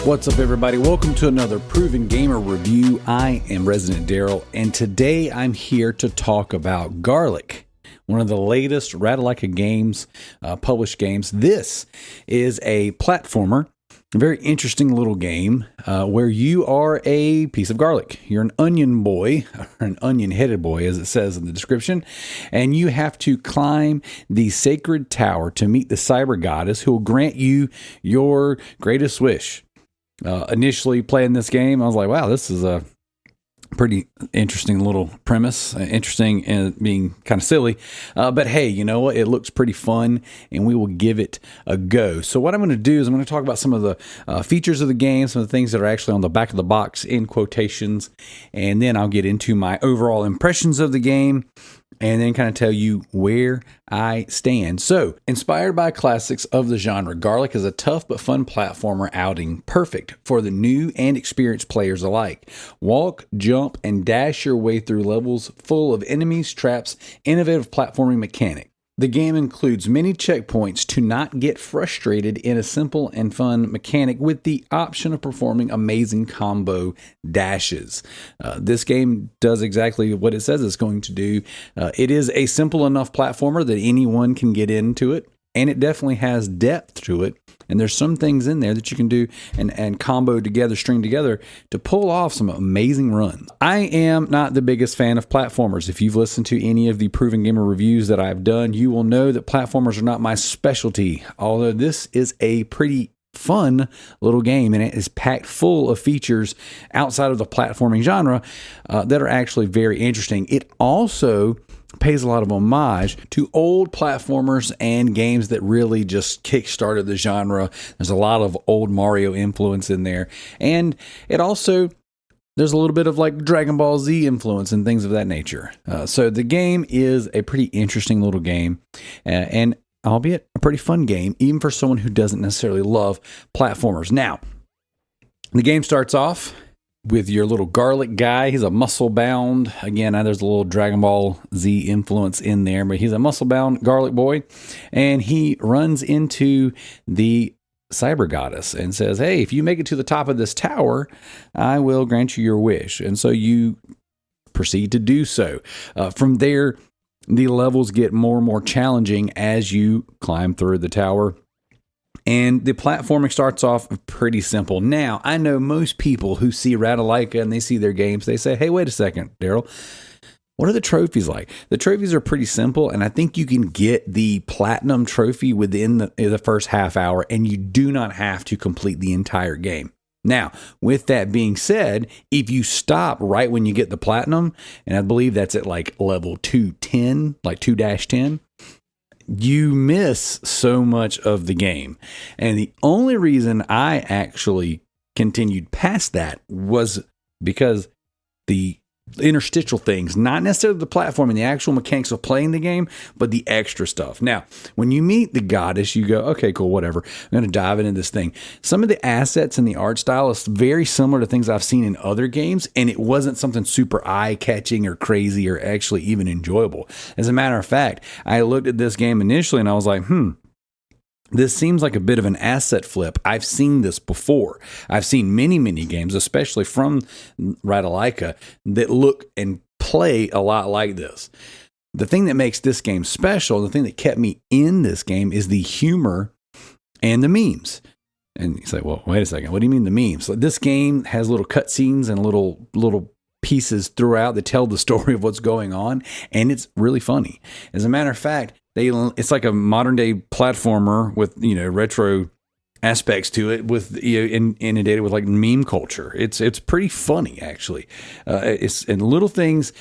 What's up, everybody? Welcome to another Proven Gamer review. I am Resident Darrell, and today I'm here to talk about Garlic, one of the latest Ratalaika games, published games. This is a platformer, a very interesting little game where you are a piece of garlic. You're an onion boy, or an onion-headed boy, as it says in the description, and you have to climb the sacred tower to meet the cyber goddess who will grant you your greatest wish. Initially playing this game, I was like, wow, this is a pretty interesting little premise, interesting and being kind of silly. But hey, you know what? It looks pretty fun, and we will give it a go. So what I'm going to do is I'm going to talk about some of the features of the game, some of the things that are actually on the back of the box in quotations, and then I'll get into my overall impressions of the game, and then kind of tell you where I stand. So, inspired by classics of the genre, Garlic is a tough but fun platformer outing, perfect for the new and experienced players alike. Walk, jump, and dash your way through levels full of enemies, traps, innovative platforming mechanics. The game includes many checkpoints to not get frustrated in a simple and fun mechanic with the option of performing amazing combo dashes. This game does exactly what it says it's going to do. It is a simple enough platformer that anyone can get into it, and it definitely has depth to it. And there's some things in there that you can do and combo together, string together to pull off some amazing runs. I am not the biggest fan of platformers. If you've listened to any of the Proven Gamer reviews that I've done, you will know that platformers are not my specialty. Although this is a pretty fun little game, and it is packed full of features outside of the platforming genre that are actually very interesting. It also pays a lot of homage to old platformers and games that really just kickstarted the genre. There's a lot of old Mario influence in there, and it also there's a little bit of like Dragon Ball Z influence and things of that nature. So the game is a pretty interesting little game, and albeit a pretty fun game, even for someone who doesn't necessarily love platformers. Now, the game starts off with your little garlic guy. He's a muscle-bound, again, there's a little Dragon Ball Z influence in there, but he's a muscle-bound garlic boy, and he runs into the cyber goddess and says, hey, if you make it to the top of this tower, I will grant you your wish. And so you proceed to do so. From there, the levels get more and more challenging as you climb through the tower. And the platforming starts off pretty simple. Now, I know most people who see Ratalaika and they see their games, they say, hey, wait a second, Darrell, what are the trophies like? The trophies are pretty simple, and I think you can get the platinum trophy within the first half hour, and you do not have to complete the entire game. Now, with that being said, if you stop right when you get the platinum, and I believe that's at like level 210, like 2-10, you miss so much of the game. And the only reason I actually continued past that was because the interstitial things, not necessarily the platform and the actual mechanics of playing the game, but the extra stuff. Now, when you meet the goddess, you go, okay, cool, whatever. I'm going to dive into this thing. Some of the assets and the art style is very similar to things I've seen in other games, and it wasn't something super eye-catching or crazy or actually even enjoyable. As a matter of fact, I looked at this game initially and I was like, this seems like a bit of an asset flip. I've seen this before. I've seen many, many games, especially from Ratalaika, that look and play a lot like this. The thing that makes this game special, the thing that kept me in this game, is the humor and the memes. And you say, well, wait a second. What do you mean the memes? So this game has little cutscenes and little pieces throughout that tell the story of what's going on, and it's really funny. As a matter of fact, it's like a modern day platformer with, retro aspects to it, with, inundated with like meme culture. It's pretty funny, actually. It's and little things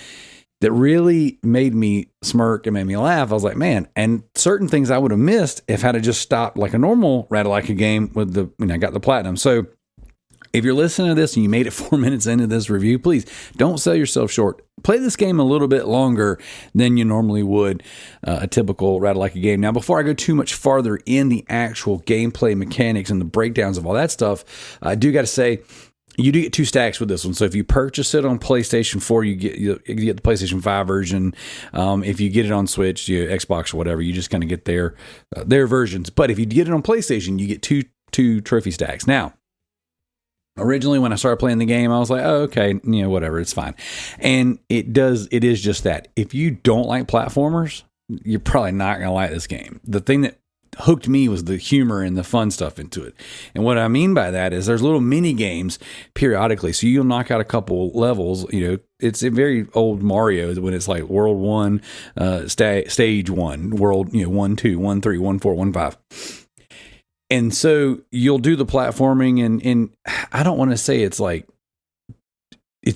that really made me smirk and made me laugh. I was like, man, and certain things I would have missed if I had just stopped like a normal Ratalaika game with I got the platinum. So if you're listening to this and you made it 4 minutes into this review, please don't sell yourself short. Play this game a little bit longer than you normally would a typical Ratalaika game. Now, before I go too much farther in the actual gameplay mechanics and the breakdowns of all that stuff, I do got to say, you do get 2 stacks with this one. So if you purchase it on PlayStation 4, you get the PlayStation 5 version. If you get it on Switch, Xbox or whatever, you just kind of get their versions. But if you get it on PlayStation, you get two trophy stacks. Now, Originally, when I started playing the game, I was like, oh, okay, whatever, it's fine. And it is just that. If you don't like platformers, you're probably not going to like this game. The thing that hooked me was the humor and the fun stuff into it. And what I mean by that is there's little mini games periodically. So you'll knock out a couple levels. It's a very old Mario when it's like World 1, Stage 1, World 1, 2, 1, 3, 1, 4, 1, 5. And so you'll do the platforming, and I don't want to say it's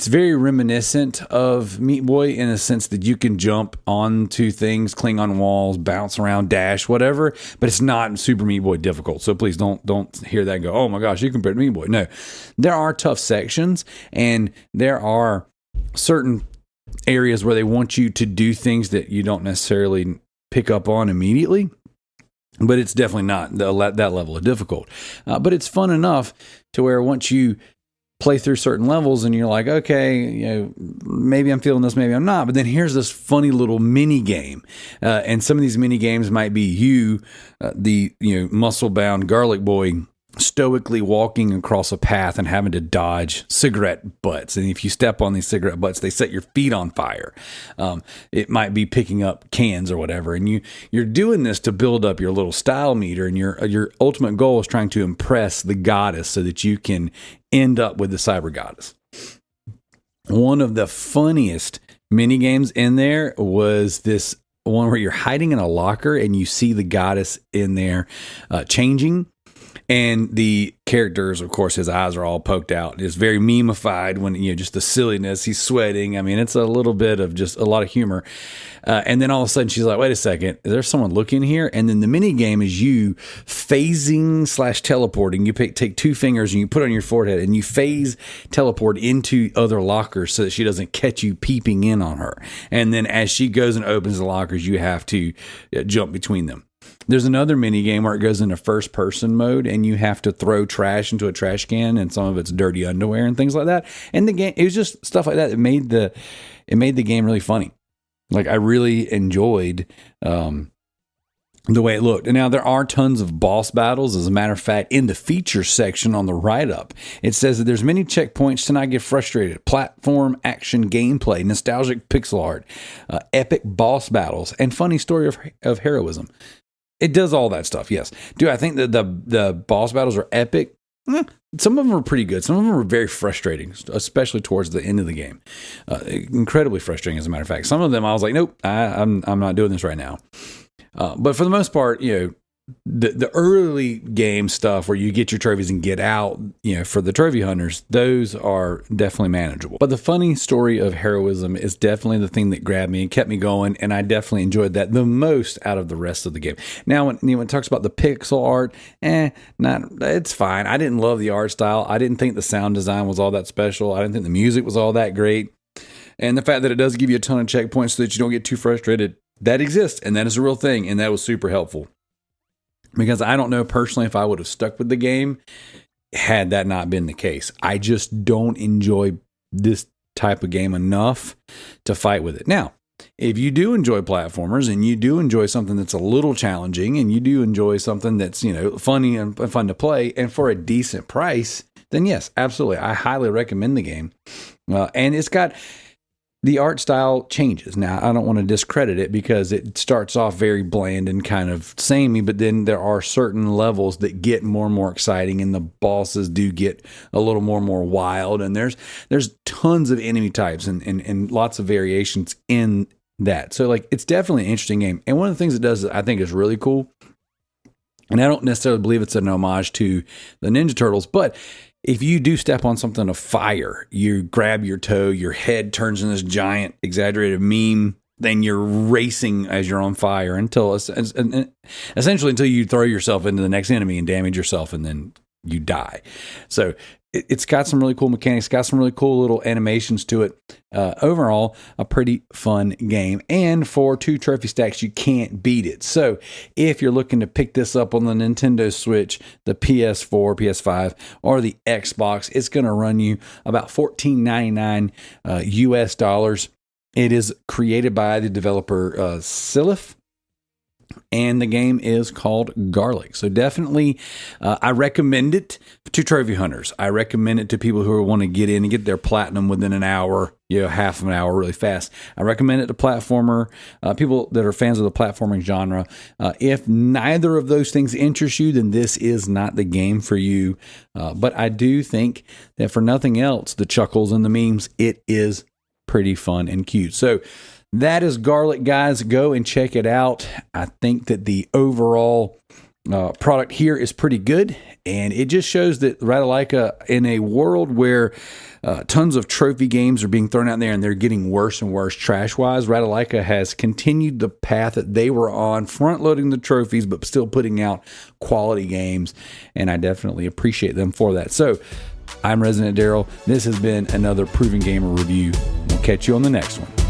very reminiscent of Meat Boy in a sense that you can jump onto things, cling on walls, bounce around, dash, whatever, but it's not Super Meat Boy difficult. So please don't hear that and go, oh my gosh, you compared to Meat Boy. No, there are tough sections, and there are certain areas where they want you to do things that you don't necessarily pick up on immediately. But it's definitely not that level of difficult. But it's fun enough to where once you play through certain levels and you're like, okay, maybe I'm feeling this, maybe I'm not. But then here's this funny little mini game. And some of these mini games might be the muscle-bound garlic boy, stoically walking across a path and having to dodge cigarette butts. And if you step on these cigarette butts, they set your feet on fire. It might be picking up cans or whatever. And you're doing this to build up your little style meter. And your ultimate goal is trying to impress the goddess so that you can end up with the cyber goddess. One of the funniest mini games in there was this one where you're hiding in a locker and you see the goddess in there changing. And the characters, of course, his eyes are all poked out. It's very memeified when, just the silliness. He's sweating. I mean, it's a little bit of just a lot of humor. And then all of a sudden she's like, wait a second, is there someone looking here? And then the mini game is you phasing / teleporting. You take 2 fingers and you put it on your forehead and you phase teleport into other lockers so that she doesn't catch you peeping in on her. And then as she goes and opens the lockers, you have to jump between them. There's another mini game where it goes into first person mode and you have to throw trash into a trash can and some of it's dirty underwear and things like that. And the game, it was just stuff like that. It made the game really funny. Like I really enjoyed, the way it looked. And now there are tons of boss battles. As a matter of fact, in the features section on the write-up, it says that there's many checkpoints to not get frustrated. Platform action gameplay, nostalgic pixel art, epic boss battles, and funny story of heroism. It does all that stuff, yes. Do I think that the boss battles are epic? Some of them are pretty good. Some of them are very frustrating, especially towards the end of the game. Incredibly frustrating, as a matter of fact. Some of them I was like, nope, I'm not doing this right now. But for the most part, the early game stuff where you get your trophies and get out, for the trophy hunters, those are definitely manageable. But the funny story of heroism is definitely the thing that grabbed me and kept me going, and I definitely enjoyed that the most out of the rest of the game. Now, when it talks about the pixel art, it's fine. I didn't love the art style. I didn't think the sound design was all that special. I didn't think the music was all that great. And the fact that it does give you a ton of checkpoints so that you don't get too frustrated, that exists, and that is a real thing, and that was super helpful. Because I don't know personally if I would have stuck with the game had that not been the case. I just don't enjoy this type of game enough to fight with it. Now, if you do enjoy platformers and you do enjoy something that's a little challenging and you do enjoy something that's, funny and fun to play and for a decent price, then yes, absolutely. I highly recommend the game. And it's got... The art style changes. Now, I don't want to discredit it because it starts off very bland and kind of samey, but then there are certain levels that get more and more exciting, and the bosses do get a little more and more wild, and there's tons of enemy types and lots of variations in that. So, it's definitely an interesting game. And one of the things it does that I think is really cool, and I don't necessarily believe it's an homage to the Ninja Turtles, but if you do step on something of fire, you grab your toe, your head turns in this giant exaggerated meme, then you're racing as you're on fire essentially until you throw yourself into the next enemy and damage yourself, and then you die. So it's got some really cool mechanics, got some really cool little animations to it. Overall, a pretty fun game. And for 2 trophy stacks, you can't beat it. So if you're looking to pick this up on the Nintendo Switch, the PS4, PS5, or the Xbox, it's going to run you about $14.99 US dollars. It is created by the developer Siliph. and the game is called Garlic. So definitely, I recommend it to trophy hunters. I recommend it to people who want to get in and get their platinum within an hour, half of an hour, really fast. I recommend it to platformer people that are fans of the platforming genre. If neither of those things interest you, then this is not the game for you. But I do think that for nothing else, the chuckles and the memes, it is pretty fun and cute. So that is Garlic, guys. Go and check it out. I think that the overall product here is pretty good, and it just shows that Ratalaika, in a world where tons of trophy games are being thrown out there and they're getting worse and worse trash-wise, Ratalaika has continued the path that they were on, front-loading the trophies, but still putting out quality games, and I definitely appreciate them for that. So, I'm Resident Darrell. This has been another Proven Gamer review. We'll catch you on the next one.